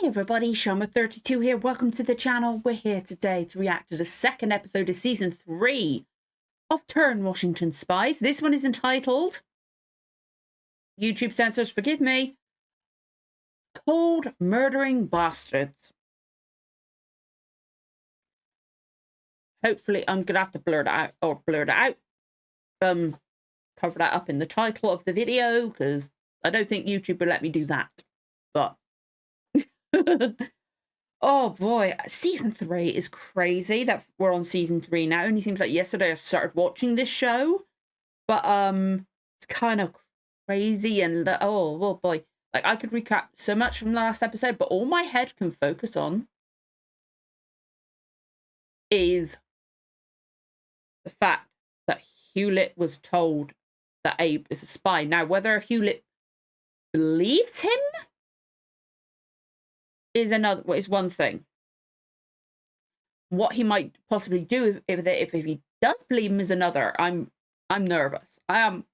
Hey everybody, Sharma32 here. Welcome to the channel. We're here today to react to the second episode of Season 3 of Turn Washington Spies. This one is entitled, YouTube censors, forgive me, Cold Murdering Bastards. Hopefully I'm going to have to blur that out. Cover that up in the title of the video because I don't think YouTube will let me do that. But oh boy, Season 3 is crazy that we're on Season 3 now. It only seems like yesterday I started watching this show. But it's kind of crazy and oh boy. Like I could recap so much from the last episode, but all my head can focus on is the fact that Hewlett was told that Abe is a spy. Now, whether Hewlett believed him is one thing. What he might possibly do if he does believe him is another. I'm nervous. I am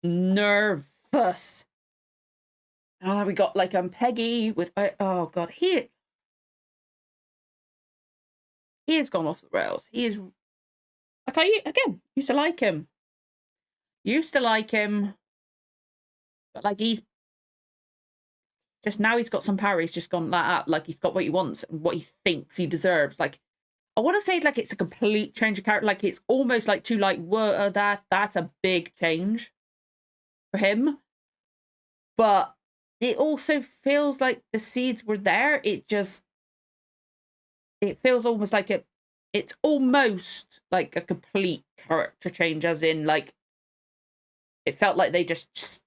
nervous. Oh, we got like Peggy with oh god, he has gone off the rails. He is like used to like him. But like he's just now he's got some power. He's just gone like that. Like he's got what he wants and what he thinks he deserves. Like I want to say like it's a complete change of character. Like it's almost like too like whoa, that's a big change for him. But it also feels like the seeds were there. It feels almost like it's almost like a complete character change, as in like it felt like they just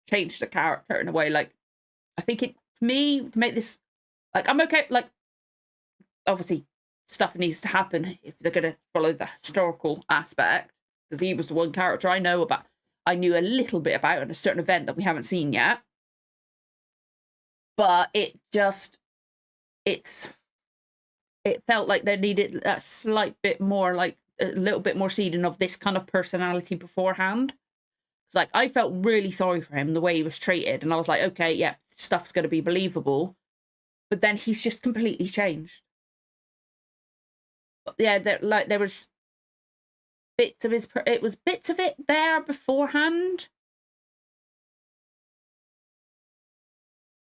changed the character in a way. Like I think to me, to make this, like, I'm okay, like, obviously, stuff needs to happen if they're going to follow the historical aspect, because he was the one character I knew a little bit about in a certain event that we haven't seen yet. But it felt like they needed a slight bit more, like, a little bit more seeding of this kind of personality beforehand. It's like, I felt really sorry for him, the way he was treated, and I was like, okay, yeah, stuff's going to be believable. But then he's just completely changed. But yeah, there was bits of it there beforehand.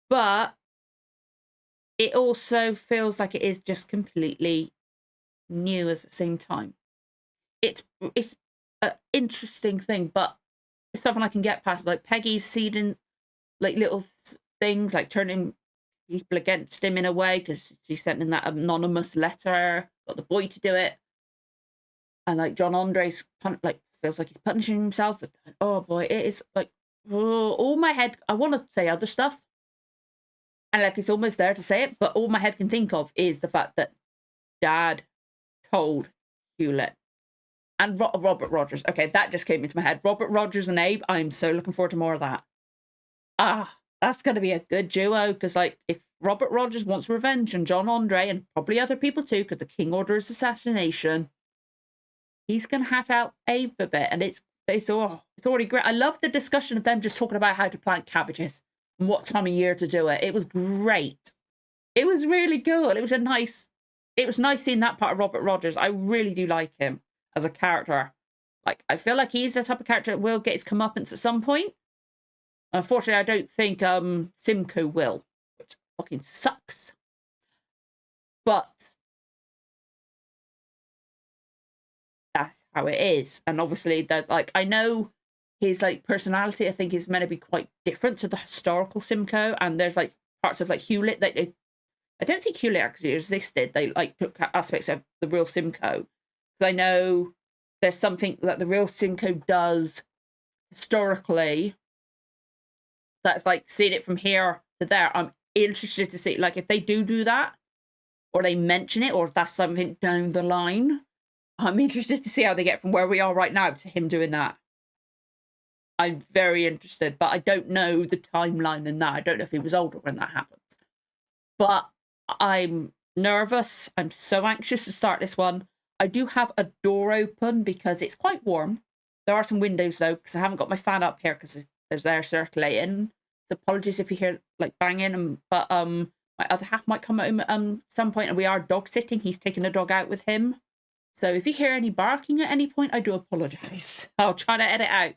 But it also feels like it is just completely new at the same time. It's an interesting thing, but it's something I can get past. Like Peggy's seeding like little things, like turning people against him in a way because she sent in that anonymous letter, got the boy to do it, and like John Andre's like feels like he's punishing himself. Oh boy, it is like all my head. I want to say other stuff, and like it's almost there to say it, but all my head can think of is the fact that Dad told Hewlett and Robert Rogers. Okay, that just came into my head. Robert Rogers and Abe. I'm so looking forward to more of that. That's going to be a good duo, because like if Robert Rogers wants revenge and John Andre and probably other people too, because the King orders assassination, he's going to have out Abe a bit, and it's already great. I love the discussion of them just talking about how to plant cabbages and what time of year to do it. It was great. It was really cool. It was nice seeing that part of Robert Rogers. I really do like him as a character. Like I feel like he's the type of character that will get his comeuppance at some point. Unfortunately, I don't think Simcoe will, which fucking sucks. But that's how it is. And obviously, that like I know his like personality, I think, is meant to be quite different to the historical Simcoe. And there's like parts of like Hewlett that I don't think Hewlett actually existed. They like took aspects of the real Simcoe. Because I know there's something that the real Simcoe does historically that's like seeing it from here to there. I'm interested to see like if they do that, or they mention it, or if that's something down the line. I'm interested to see how they get from where we are right now to him doing that. I'm very interested, but I don't know the timeline in that. I don't know if he was older when that happens. But I'm nervous. I'm so anxious to start this one. I do have a door open because it's quite warm. There are some windows though, because I haven't got my fan up here because there's air circulating. So apologies if you hear like banging, but My other half might come home at some point, and we are dog sitting. He's taking the dog out with him. So if you hear any barking at any point, I do apologize. I'll try to edit out.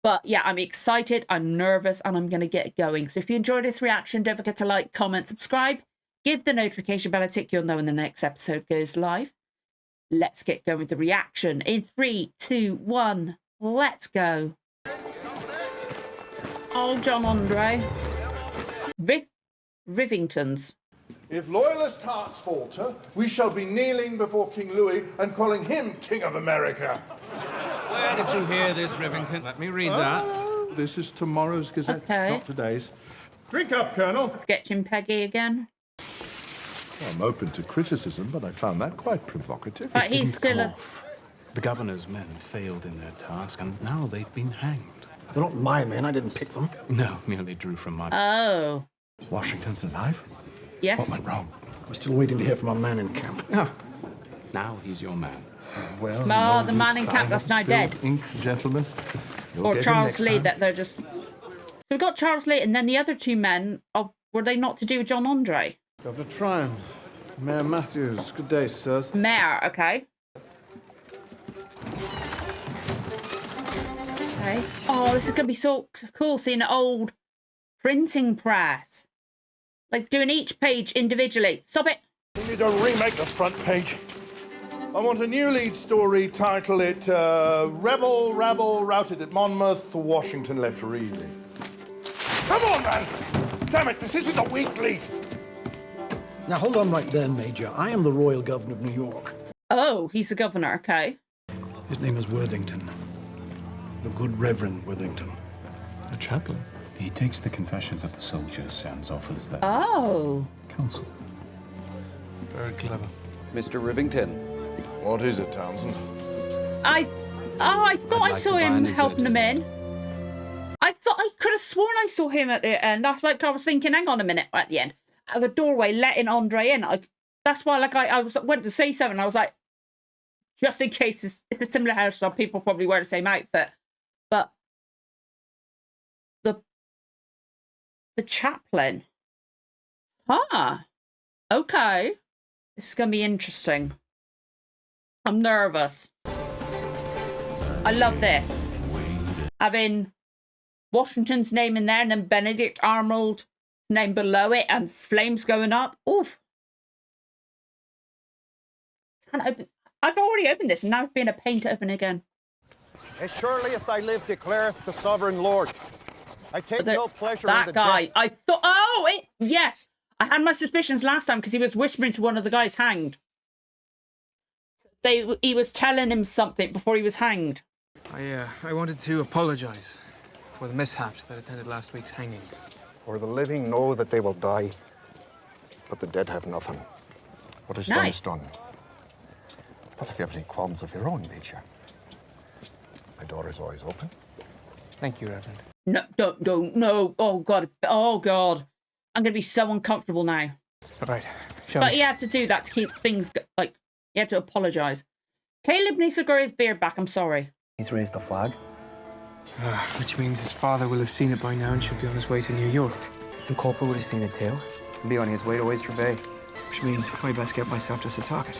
But yeah, I'm excited, I'm nervous, and I'm going to get going. So if you enjoyed this reaction, don't forget to like, comment, subscribe. Give the notification bell a tick. You'll know when the next episode goes live. Let's get going with the reaction. In 3, 2, 1, let's go. Oh, John Andre. Rivingtons. If loyalist hearts falter, we shall be kneeling before King Louis and calling him King of America. Where did you hear this, Rivington? Let me read that. This is tomorrow's Gazette, Okay. not today's. Drink up, Colonel. Sketching Peggy again. I'm open to criticism, but I found that quite provocative. But he's still a... The governor's men failed in their task, and now they've been hanged. They're not my men. I didn't pick them. No, merely drew from my... Oh. Washington's alive? Yes. What went wrong? We're still waiting to hear from our man in camp. Ah, now he's your man. Well, Oh, the man in camp that's now dead. Ink, gentlemen. You'll Or get him Charles next Lee, time. that they're just... So we've got Charles Lee, and then the other two men, were they not to do with John Andre? Governor Tryon, Mayor Matthews, good day, sirs. Mayor, okay. Okay. Oh, this is going to be so cool, seeing an old printing press. Like, doing each page individually. Stop it! We need to remake the front page. I want a new lead story, title it Rebel, Rabble, Routed at Monmouth, Washington Left Reeling. Come on, man! Damn it, this isn't a weekly! Now, hold on right there, Major. I am the Royal Governor of New York. Oh, he's the governor, okay. His name is Worthington. The good Reverend Worthington. A chaplain. He takes the confessions of the soldiers and offers them Oh. counsel. Very clever. Mr. Rivington. What is it, Townsend? I thought I like saw to buy a him new helping him village. in. I thought I could have sworn I saw him at the end. That's like I was thinking, hang on a minute, at the end. At the doorway, letting Andre in. That's why, like, I went to say something. I was like, just in case it's a similar house, so people probably wear the same outfit. But the chaplain. Huh. Okay. This is going to be interesting. I'm nervous. I love this. Having Washington's name in there and then Benedict Arnold's name below it and flames going up. Oof. I've already opened this and now it's been a pain to open again. As surely as I live, declareth the sovereign Lord. I take no pleasure in the That guy. death. I thought, yes. I had my suspicions last time because he was whispering to one of the guys hanged. He was telling him something before he was hanged. I wanted to apologize for the mishaps that attended last week's hangings. For the living know that they will die, but the dead have nothing. What is done Nice. is done. But if you have any qualms of your own, Major, my door is always open. Thank you, Reverend. No, don't, no. Oh, God. Oh, God. I'm going to be so uncomfortable now. All right, show But me. he had to do that to keep things, like, he had to apologise. Caleb needs to grow his beard back, I'm sorry. He's raised the flag. Which means his father will have seen it by now and should be on his way to New York. The corporal would have seen it too. He'll be on his way to Oyster Bay. Which means I best get myself just a target.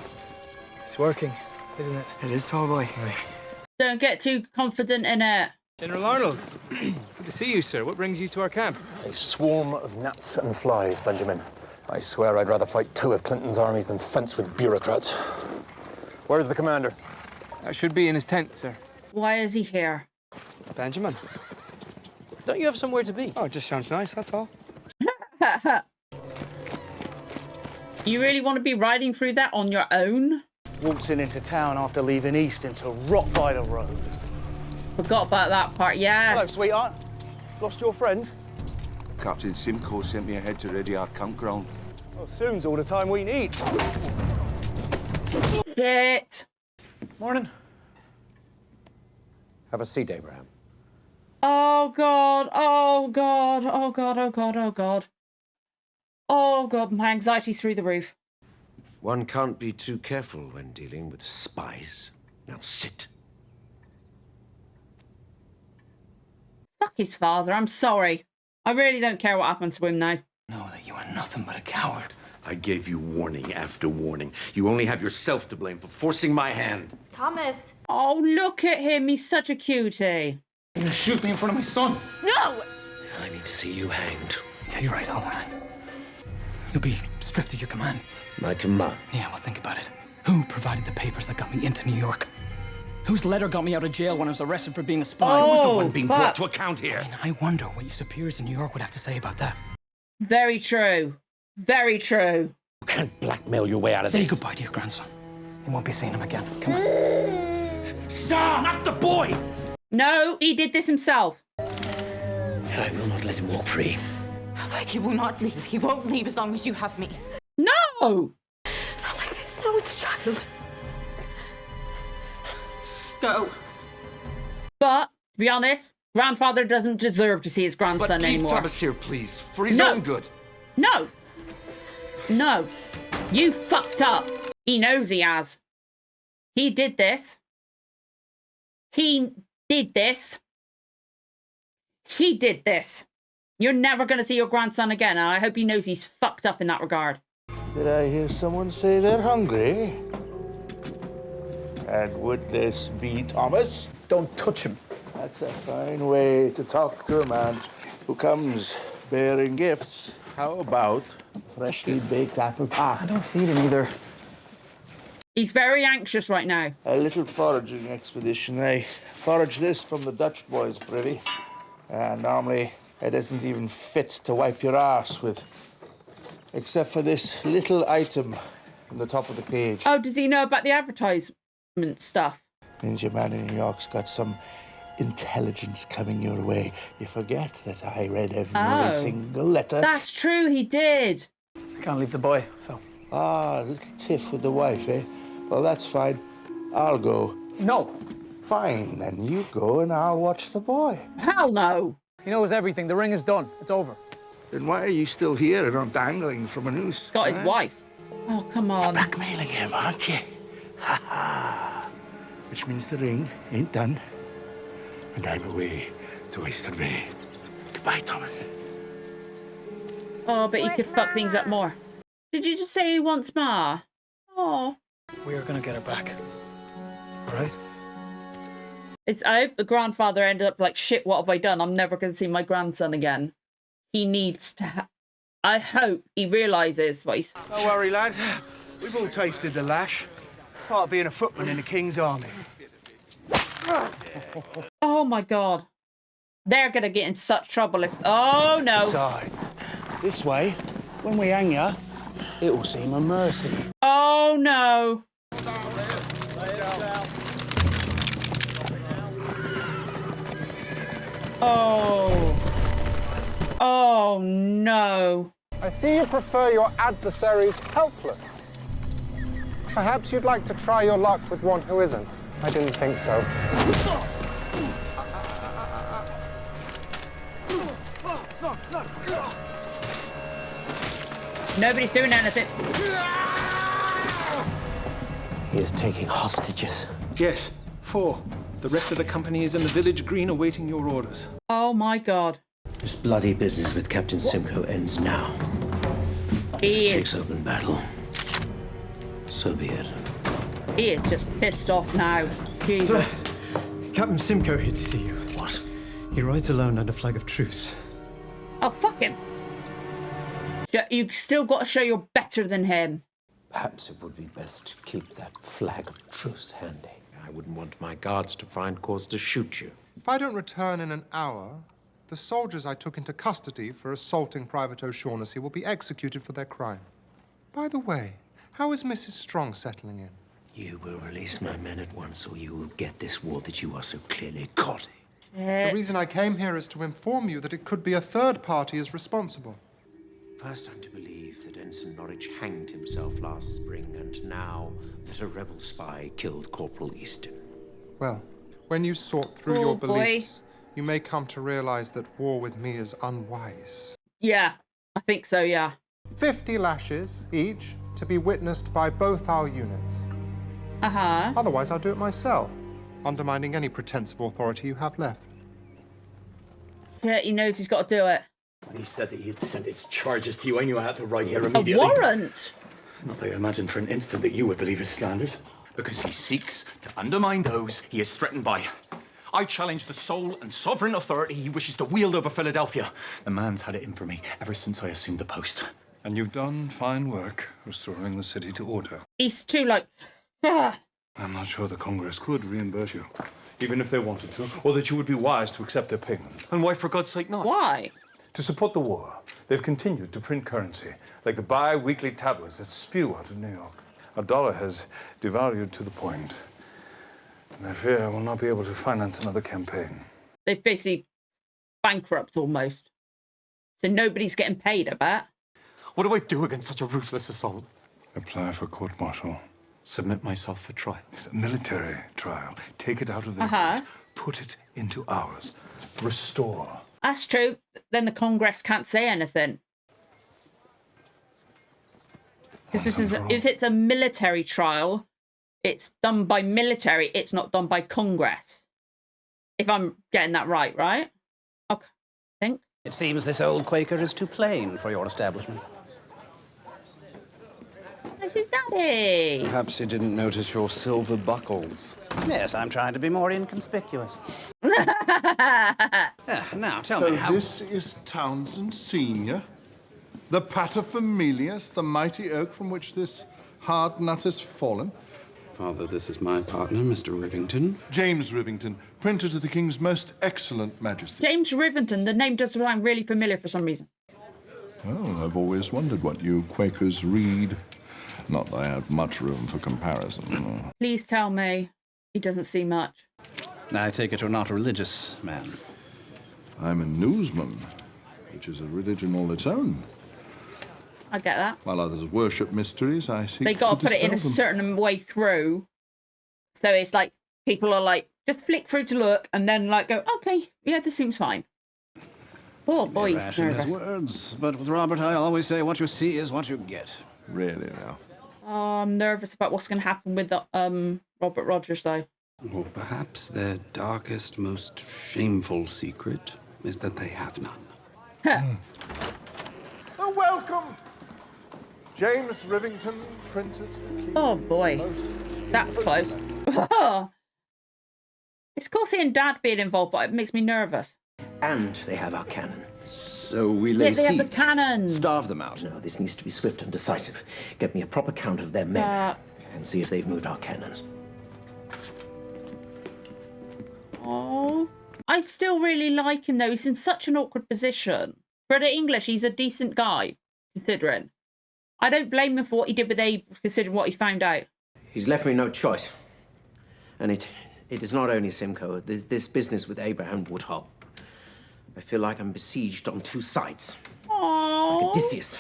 It's working, isn't it? It is, tall boy. Right. Don't get too confident in it. General Arnold, good to see you, sir. What brings you to our camp? A swarm of gnats and flies, Benjamin. I swear I'd rather fight 2 of Clinton's armies than fence with bureaucrats. Where's the commander? That should be in his tent, sir. Why is he here? Benjamin. Don't you have somewhere to be? Oh, it just sounds nice, that's all. You really want to be riding through that on your own? Waltzing into town after leaving East into Rottweiler Road. Forgot about that part, yeah. Hello, sweetheart. Lost your friends? Captain Simcoe sent me ahead to ready our campground. Well, soon's all the time we need. Shit. Morning. Have a seat, Abraham. Oh, God. Oh, God. Oh, God. Oh, God. Oh, God. Oh, God. My anxiety's through the roof. One can't be too careful when dealing with spies. Now sit. Fuck his father. I'm sorry. I really don't care what happens to him now. Know that you are nothing but a coward. I gave you warning after warning. You only have yourself to blame for forcing my hand. Thomas! Oh, look at him. He's such a cutie. You're gonna shoot me in front of my son. No! I need to see you hanged. Yeah, you're right, Halloran. You'll be stripped of your command. My command. Yeah, well, think about it. Who provided the papers that got me into New York? Whose letter got me out of jail when I was arrested for being a spy? Oh, You're the one being brought to account here. I wonder what your superiors in New York would have to say about that. Very true. Very true. You can't blackmail your way out of Say this. goodbye to your grandson. You won't be seeing him again. Come on. Stop! Not the boy! No, he did this himself. I will not let him walk free. He will not leave. He won't leave as long as you have me. No! Not like this, not with the child. Go. But, to be honest, grandfather doesn't deserve to see his grandson But leave anymore. Thomas here, please, for his No. own good. No. No. You fucked up. He knows he has. He did this. He did this. He did this. You're never going to see your grandson again, and I hope he knows he's fucked up in that regard. Did I hear someone say they're hungry? And would this be Thomas? Don't touch him. That's a fine way to talk to a man who comes bearing gifts. How about freshly baked apple pie? I don't feed him either. He's very anxious right now. A little foraging expedition. I forage this from the Dutch boys' privy. Normally, it isn't even fit to wipe your arse with, except for this little item on the top of the page. Oh, does he know about the advertisement stuff? Means your man in New York's got some intelligence coming your way. You forget that I read every single letter. That's true, he did. I can't leave the boy, so. Ah, a little tiff with the wife, eh? Well, that's fine. I'll go. No. Fine, then you go and I'll watch the boy. Hell no. He knows everything. The ring is done. It's over. Then why are you still here and not dangling from a noose? Got his wife. Oh, come on. Blackmailing him, aren't you? Ha ha. Which means the ring ain't done. And I'm away to Oyster Bay. Goodbye, Thomas. Oh, but he could fuck things up more. Did you just say he wants Ma? Oh. We are gonna get her back. All right? I hope the grandfather ended up like, shit, what have I done? I'm never going to see my grandson again. He needs to... I hope he realises what he's... Don't worry, lad. We've all tasted the lash. Part of being a footman in the King's Army. Oh, my God. They're going to get in such trouble if... Oh, no. Besides, this way, when we hang you, it will seem a mercy. Oh, no. Oh. Oh, no. I see you prefer your adversaries helpless. Perhaps you'd like to try your luck with one who isn't. I didn't think so. Nobody's doing anything. He is taking hostages. Yes, 4. The rest of the company is in the village green awaiting your orders. Oh, my God. This bloody business with Captain Simcoe ends now. He is. Takes open battle. So be it. He is just pissed off now. Jesus. Captain Simcoe here to see you. What? He rides alone under flag of truce. Oh, fuck him. You still got to show you're better than him. Perhaps it would be best to keep that flag of truce handy. I wouldn't want my guards to find cause to shoot you. If I don't return in an hour, the soldiers I took into custody for assaulting Private O'Shaughnessy will be executed for their crime. By the way, how is Mrs. Strong settling in? You will release my men at once, or you will get this war that you are so clearly caught in. The reason I came here is to inform you that it could be a third party is responsible. First, I'm to believe that Ensign Norwich hanged himself last spring, and now that a rebel spy killed Corporal Easton. Well, when you sort through your beliefs, you may come to realize that war with me is unwise. Yeah, I think so, yeah. 50 lashes each to be witnessed by both our units. Uh-huh. Otherwise, I'll do it myself, undermining any pretense of authority you have left. Yeah, he knows he's got to do it. When he said that he had sent his charges to you, I knew I had to write here A immediately. warrant? Not that I imagined for an instant that you would believe his slanders, because he seeks to undermine those he is threatened by. I challenge the sole and sovereign authority he wishes to wield over Philadelphia. The man's had it in for me ever since I assumed the post. And you've done fine work restoring the city to order. He's too, like... ah. I'm not sure the Congress could reimburse you, even if they wanted to, or that you would be wise to accept their payment. And why, for God's sake, not? Why? To support the war, they've continued to print currency, like the bi-weekly tablets that spew out of New York. Our dollar has devalued to the point, and I fear I will not be able to finance another campaign. They're basically bankrupt almost. So nobody's getting paid, I bet. What do I do against such a ruthless assault? Apply for court-martial. Submit myself for trial. It's a military trial. Take it out of their hands, put it into ours. Restore. That's true. Then the Congress can't say anything. If it's a military trial, it's done by military. It's not done by Congress. If I'm getting that right? Okay. I think. It seems this old Quaker is too plain for your establishment. This is Daddy. Perhaps he didn't notice your silver buckles. Yes, I'm trying to be more inconspicuous. Now, tell me how... So this is Townsend Senior, the paterfamilias, the mighty oak from which this hard nut has fallen. Father, this is my partner, Mr. Rivington. James Rivington, printer to the King's most excellent majesty. James Rivington, the name does sound really familiar for some reason. Well, I've always wondered what you Quakers read. Not that I have much room for comparison. Please tell me he doesn't see much. I take it you're not a religious man. I'm a newsman, which is a religion all its own. I get that. While others worship mysteries, I seek They got to put it in a certain way through. So it's like, people are like, just flick through to look, and then like go, okay, yeah, this seems fine. Oh, boy, he's nervous. Words, but with Robert, I always say what you see is what you get. Really now? Oh, I'm nervous about what's going to happen with the, Robert Rogers, though. Or perhaps their darkest, most shameful secret is that they have none. Oh, welcome! James Rivington, printer to the King. Oh, boy. That's close. It's cool seeing Dad being involved, but it makes me nervous. And they have our cannon. So we lay they have the siege, cannons. starve them out. No, this needs to be swift and decisive. Get me a proper count of their men and see if they've moved our cannons. Oh, I still really like him, though. He's in such an awkward position. For the English, he's a decent guy, considering. I don't blame him for what he did with Abe, considering what he found out. He's left me no choice. And it is not only Simcoe. This business with Abraham Woodhull. I feel like I'm besieged on two sides. Aww. Like Odysseus.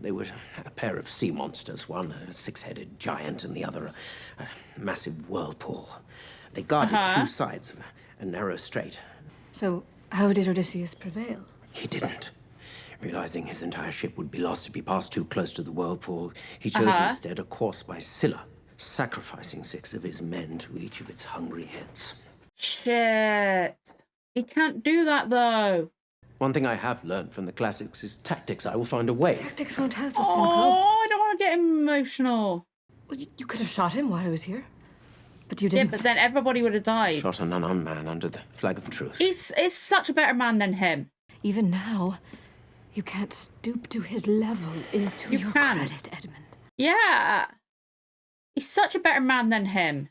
They were a pair of sea monsters, one a six-headed giant and the other a massive whirlpool. They guarded two sides of a narrow strait. So how did Odysseus prevail? He didn't. Realizing his entire ship would be lost if he passed too close to the whirlpool, he chose instead a course by Scylla, sacrificing 6 of his men to each of its hungry heads. Shit. He can't do that, though. One thing I have learned from the classics is tactics. I will find a way. Tactics won't help us, Simcoe. Oh, I don't want to get emotional. Well, you could have shot him while I was here. But you didn't. Yeah, but then everybody would have died. Shot an unarmed man under the flag of truce. He's such a better man than him. Even now, you can't stoop to his level, is to your credit, Edmund. Yeah. He's such a better man than him.